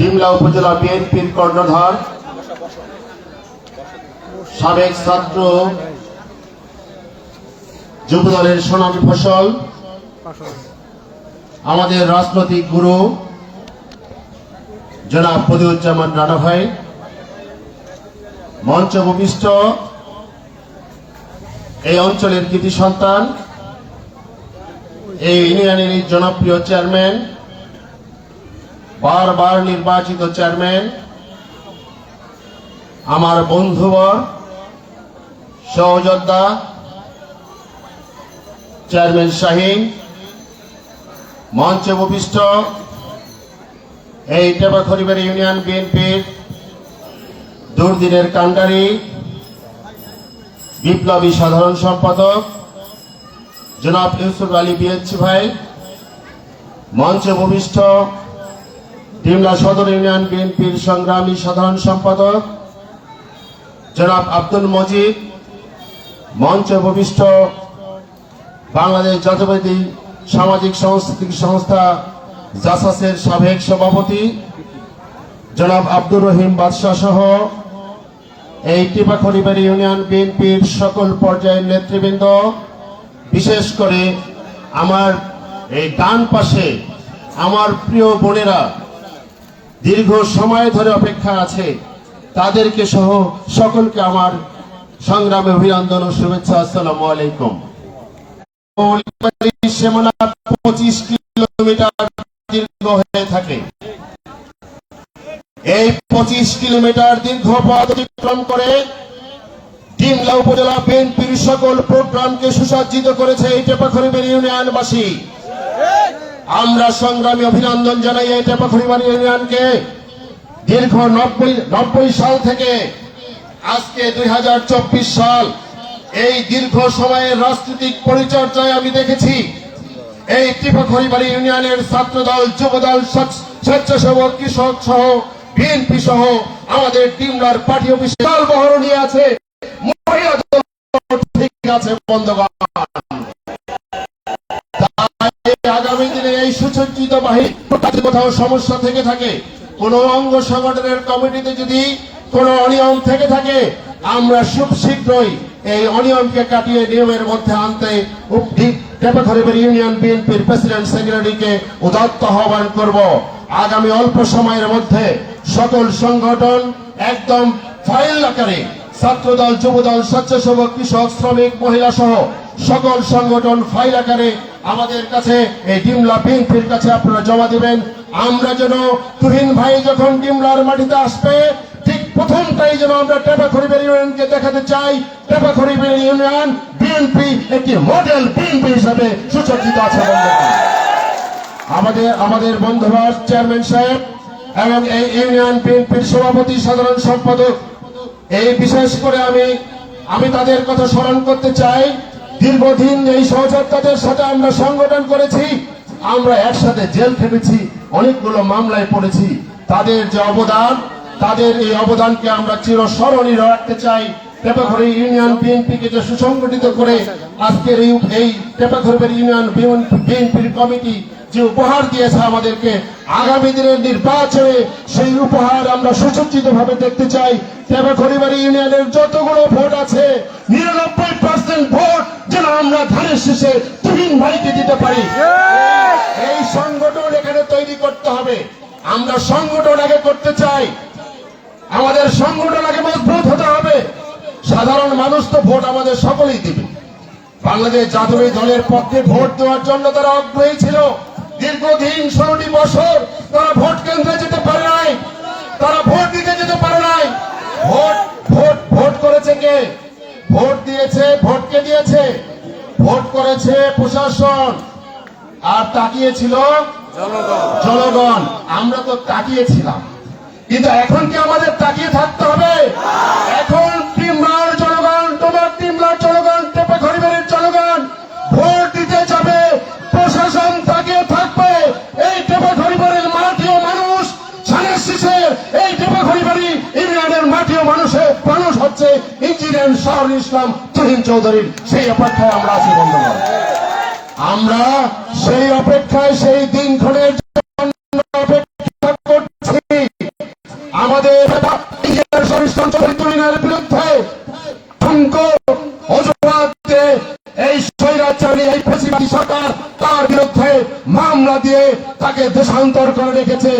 ডিমলা উপজেলা বিএনপির কর্ণধার সাবেক ছাত্র যুবদলের সোনালী ফসল আমাদের রাজনৈতিক গুরু জনাব বদিউজ্জামান রানা ভাই, মঞ্চ ভূমিষ্ঠ এই অঞ্চলের কৃতি সন্তান, এই ইউনিয়নের জনপ্রিয় চেয়ারম্যান, বারবার নির্বাচিত চেয়ারম্যান, আমার বন্ধুবর সহযোদ্ধা চেয়ারম্যান শাহীন, মঞ্চে উপবিষ্ট এই টেপাখড়িবাড়ি ইউনিয়ন বিএনপির দুর্দিনের কাণ্ডারি বিপ্লবী সাধারণ সম্পাদক জনাব ইউসুফ আলী বিএচি ভাই, মঞ্চে উপবিষ্ট ডিমলা সদর ইউনিয়ন বিএনপির সংগ্রামী সাধারণ সম্পাদক জনাব আব্দুল মজিদ, মঞ্চে উপবিষ্ট বাংলাদেশ জাতীয়তাবাদী সামাজিক সাংস্কৃতিক সংস্থা জাসাসের সাবেক সভাপতি জনাব আব্দুর রহিম বাদশাহ সহ এই টেপাখড়িবাড়ি ইউনিয়ন বিএনপির সকল পর্যায়ের নেতৃবৃন্দ, বিশেষ করে আমার এই ডান পাশে আমার প্রিয় বোনেরা দীর্ঘ সময় ধরে অপেক্ষা আছে, তাদেরকে সহ সকলকে আমার সংগ্রামে অভিনন্দন ও শুভেচ্ছা। আসসালামু আলাইকুম। 25 কিলোমিটার দীর্ঘ হয়ে থাকে। এই 25 কিলোমিটার দীর্ঘ পথ অতিক্রম করে ডিমলা উপজেলা বিএনপির সকল প্রোগ্রামকে সুসজ্জিত করেছে এই টেপাখড়িবাড়ি ইউনিয়নবাসী। আমরা সংগ্রামী অভিনন্দন জানাই এই টেপাখড়িবাড়ি ইউনিয়নকে। দীর্ঘ 90 সাল থেকে আজকে 2024 সাল, এই দীর্ঘ সময়ের রাজনৈতিক পরিচর্যায় আমি দেখেছি এই টেপাখড়িবাড়ি ইউনিয়নের ছাত্রদল, যুবদল, স্বেচ্ছাসেবক, কৃষক সহ বিএনপি সহ আমাদের ডিমলার পার্টি অফিসে বহর নিয়ে আছে, মহিলা দল ঠিক আছে বন্ধুগণ। আগামী দিনে এই সুসজ্জিত বাহিনী কোথাও সমস্যা থেকে থাকে, কোন অঙ্গ সংগঠনের কমিটিতে যদি কোন অনিয়ম থেকে থাকে, আমরা খুব শীঘ্রই এই অনিয়মকে কাটিয়ে নিয়মের মধ্যে আনতে টেপাখড়িবাড়ি ইউনিয়ন বিএনপির প্রেসিডেন্ট সেক্রেটারিকে উদাত্ত আহ্বান করব। আগামী অল্প সময়ের মধ্যে সকল সংগঠন একদম ফাইল আকারে, ছাত্রদল, যুবদল, স্বেচ্ছাসেবক, কৃষক, শ্রমিক, মহিলা সহ সকল সংগঠন ফাইল আকারে আমাদের কাছে এই ডিমলা বিএনপির কাছে আপনারা জমা দিবেন। আমরা যেন তুহিন ভাই যখন ডিমলার মাটিতে আসবে, ঠিক প্রথমটাই যেন আমরা টেপাখড়িবাড়ি ইউনিয়নকে দেখাতে চাই টেপাখড়িবাড়ি ইউনিয়ন বিএনপি একটি মডেল বিএনপি হিসাবে সুসজ্জিত আছে। আমাদের বন্ধুবর চেয়ারম্যান সাহেব এবং এই ইউনিয়ন বিএনপির সভাপতি, সাধারণ সম্পাদক, এই বিশেষ করে আমি তাদের কথা স্মরণ করতে চাই। দীর্ঘদিন এই সহযোদ্ধাদের সাথে আমরা সংগঠন করেছি, আমরা একসাথে জেল খেটেছি, অনেকগুলো মামলায় পড়েছি। তাদের যে অবদান, তাদের এই অবদানকে আমরা চিরস্মরণীয় রাখতে চাই। টেপাখড়ি ইউনিয়ন বিএনপিকে যে সুসংগঠিত করে আজকের এই টেপাখড়িবাড়ি ইউনিয়ন বিএনপির কমিটি যে উপহার দিয়েছে আমাদেরকে, আগামী দিনের নির্বাচনে সেই উপহার আমরা সুসজ্জিত ভাবে দেখতে চাই। টেপাখড়িবাড়ি ইউনিয়নের যতগুলো ভোট আছে 99% ভোট যেন আমরা ধানের শেষে তুহিন ভাইকে দিতে পারি। এই সংগঠন এখানে তৈরি করতে হবে। আমরা সংগঠন আগে করতে চাই, আমাদের সংগঠন আগে মজবুত হতে হবে। সাধারণ মানুষ তো ভোট আমাদের সকলেই দিবে। বাংলাদেশ জাতীয় দলের পক্ষে ভোট দেওয়ার জন্য তারা আগ্রহী ছিল। দীর্ঘদিন 16টি বছর তারা ভোট কেন্দ্রে যেতে পারে নাই, তারা ভোট দিতে যেতে পারে নাই। ভোট করেছে কে? ভোট দিয়েছে, ভোটকে দিয়েছে, ভোট করেছে প্রশাসন, আর তাকিয়েছিল জনগণ। আমরা তো তাকিয়েছিলাম, কিন্তু এখন কি আমাদের তাকিয়ে থাকতে হবে? এখন ডিমলার জনগণ, তোমার ডিমলার জনগণ, টেপাখড়িবাড়ির জনগণ ভোট দিতে যাবে, প্রশাসন তাকিয়ে থাকবে। এই টেপাখড়িবাড়ির মাটিও মানুষ, ধানের শীষে এই টেপাখড়িবাড়ি ইউনিয়নের মাটিও মানুষ হচ্ছে ইঞ্জিনিয়ার শাহরুল ইসলাম তুহিন চৌধুরীর। সেই অপেক্ষায় আমরা আছি বন্ধুগণ। আমরা সেই অপেক্ষায়, সেই দিনক্ষণের জন্য অপেক্ষা করছি। আমাদের তুহিনের বিরুদ্ধে অজুহাত দিয়ে এই স্বৈরাচারী এই ফ্যাসিবাদী সরকার তার বিরুদ্ধে মামলা দিয়ে তাকে দেশান্তর করে রেখেছে,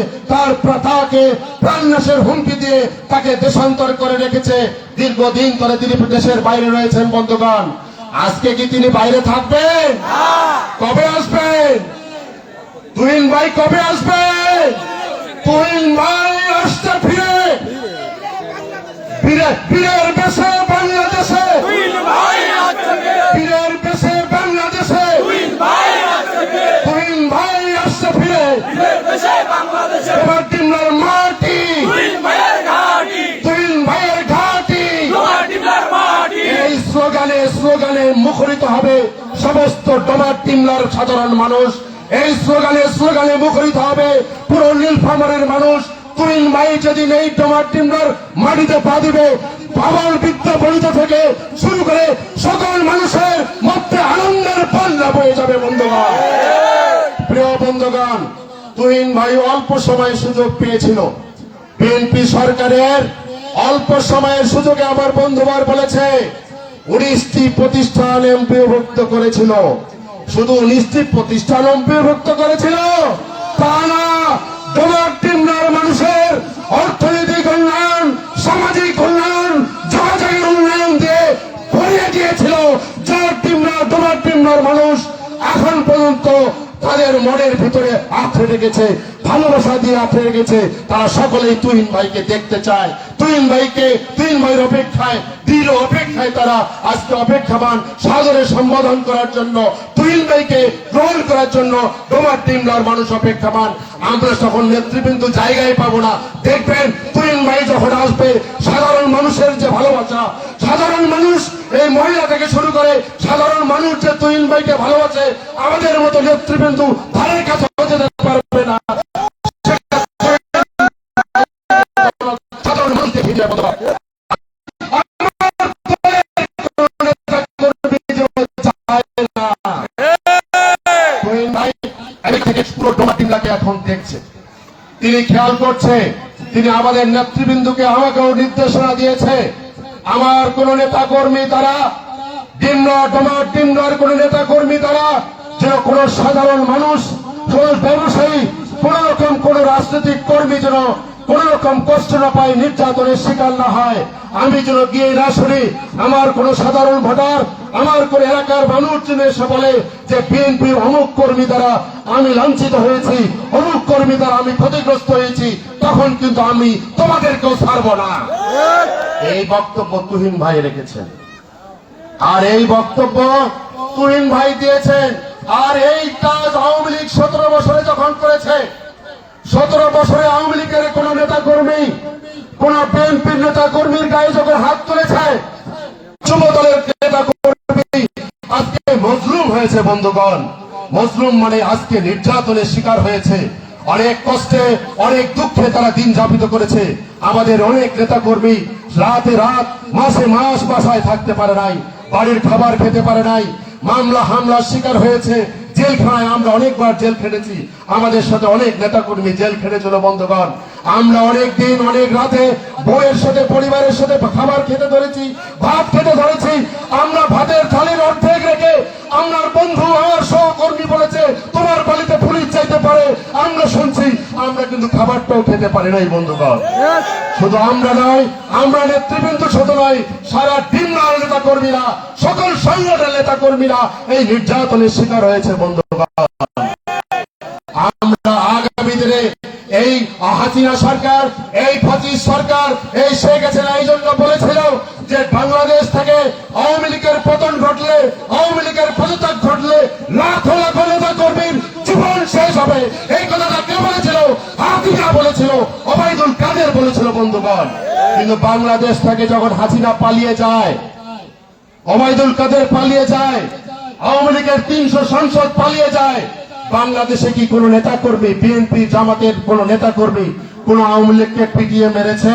তাকে প্রাণনাশের হুমকি দিয়ে তাকে দেশান্তর করে রেখেছে। দীর্ঘদিন ধরে তিনি দেশের বাইরে রয়েছেন বন্ধুগণ। আজকে কি তিনি বাইরে থাকবেন? কবে আসবেন? তুহিন ভাই কবে আসবেন? তুহিন ভাই আসতে ফিরে বীরের বেশে বাংলাদেশে, বীরের বেশে বাংলাদেশে তুহিন ভাই আসতে ফিরে ডোমারটিমলার মাটি, তুহিন ভাইয়ের ঘাটি। এই স্লোগানে মুখরিত হবে সমস্ত ডোমারটিমলার সাধারণ মানুষ। এই স্লোগানে মুখরিত হবে পুরো নীলফামারীর মানুষ। তুহিন ভাই যেদিন এই ডোমারটিমলার মাটিতে পা দিবে, পাগল বৃদ্ধ বনিতা থেকে শুরু করে সকল মানুষের মধ্যে আনন্দের বন্যা বয়ে যাবে বন্ধুগণ। প্রিয় বন্ধুগণ, তুহিন ভাই অল্প সময় সুযোগ পেয়েছিল। বিএনপি সরকারের অল্প সময়ের সুযোগে আমার বন্ধুবার বলেছে 19টি প্রতিষ্ঠান এমপিওভুক্ত করেছিল। শুধু 19টি প্রতিষ্ঠান এমপিওভুক্ত করেছিল তা না, ডোমারটিমলার মানুষের অর্থনৈতিক উন্নয়ন, সামাজিক উন্নয়ন, যোগাযোগের উন্নয়ন দিয়ে ভরিয়ে দিয়েছিল। ডোমারটিমলার মানুষ এখন পর্যন্ত তাদের মনের ভিতরে আঁকড়ে রেখেছে, ভালোবাসা দিয়ে আঁকড়ে রেখেছে। তারা সকলেই তুহিন ভাইকে দেখতে চায়। তুহিন ভাইয়ের অপেক্ষায়, দৃঢ় অপেক্ষায় তারা আজকে অপেক্ষামান, সাদরে সম্বোধন করার জন্য, তুহিন ভাইকে গ্রহণ করার জন্য ডোমারটিমলার মানুষ অপেক্ষামান। আমরা তখন নেতৃবৃন্দ জায়গায় পাবো না। দেখবেন তুহিন ভাই যখন আসবে, সাধারণ মানুষের যে ভালোবাসা, সাধারণ মানুষ এই মহিলা থেকে শুরু করে সাধারণ মানুষ যে তুহিন ভাইকে ভালোবাসে, আমাদের মতো নেতৃবৃন্দ ধারের কাছে যেতে পারবে না। সাধারণ মানুষকে ফিরিয়ে বলা এখন দেখছে, তিনি খেয়াল করছে, তিনি আমাদের নেতৃবৃন্দকে আমাকেও নির্দেশনা দিয়েছে। আমার কোন নেতা কর্মী তারা ডোমারটিমলার কোন নেতা কর্মী তারা যেন কোন সাধারণ মানুষ, কোন ব্যবসায়ী, কোন রকম কোন রাজনৈতিক কর্মী যেন কোন রকম কষ্ট না পায়, নির্যাতনের শিকার না হয়। আমি যেন গিয়ে না শুনি আমার কোন সাধারণ ভোটার, আমার কোন এলাকার মানুষ যেন এসে বলে যে বিএনপির অমুক কর্মী দ্বারা আমি লাঞ্ছিত হয়েছি, অমুক কর্মী দ্বারা আমি ক্ষতিগ্রস্ত হয়েছি, তখন কিন্তু আমি তোমাদেরকেও ছাড়বো না। এই বক্তব্য তুহিন ভাই রেখেছেন, আর এই বক্তব্য তুহিন ভাই দিয়েছেন। আর এই কাজ আওয়ামী লীগ 17 বছরে যখন করেছে, 17 বছরে আওয়ামী লীগের কোন নেতা কর্মী, কোন বিএনপির নেতা কর্মীর গায়ে যখন হাত তুলেছে, যুব দলের নেতা কর্মী আজকে মজলুম হয়েছে বন্ধুগণ। মজলুম মানে আজকে নির্যাতনের শিকার হয়েছে, অনেক কষ্টে অনেক দুঃখে তারা দিন যাপিত করেছে। আমাদের অনেক নেতা কর্মী রাতে রাত, মাসে মাস বাসায় থাকতে পারে নাই, বাড়ির খাবার খেতে পারে নাই, মামলা হামলার শিকার হয়েছে, জেলখানায় আমরা অনেকবার জেল খেটেছি। আমাদের সাথে অনেক নেতা কর্মী জেল খেটেছিল বন্ধুগণ। আমরা অনেক দিন অনেক রাতে বউয়ের সাথে পরিবারের সাথে খাবার খেতে ধরেছি, ভাত খেতে ধরেছি। আমরা ভাতের থালির অর্ধেক রেখে আমার বন্ধু, আমার সহকর্মী বলেছে তোমার বাড়িতে পুলিশ চাইতে পারে, আমরা শুনছি, আমরা কিন্তু খাবারটাও খেতে পারি নাই বন্ধুগণ। শুধু আমরা নয়, আমরা নেতৃবৃন্দ শুধু নয়, সারা ডিমলার নেতা কর্মীরা, সকল সংগঠনের নেতা কর্মীরা এই নির্যাতনের শিকার হয়েছে বন্ধুগণ। আমরা আগামী দিনে এই হাসিনা সরকার, এই ফ্যাসিস্ট সরকার, এই শেখ হাসিনা এই জন্য বলেছিল যে বাংলাদেশ থেকে আওয়ামী লীগের পতন ঘটলে, আওয়ামী লীগের পদত্যাগ ঘটলে লাখ লাখ নেতা কর্মীর জীবন শেষ হবে। এই কথাটা কে বলেছিল? হাসিনা বলেছিল, ওবায়দুল কাদের বলেছিল বন্ধুগণ। কিন্তু বাংলাদেশ থেকে যখন হাসিনা পালিয়ে যায়, ওবায়দুল কাদের পালিয়ে যায়, আওয়ামী লীগের 300 সাংসদ পালিয়ে যায়, বাংলাদেশে কি কোন নেতা কর্মী, বিএনপি জামাতের কোন নেতা কর্মী কোন আওয়ামী লীগকে পিটিয়ে মেরেছে?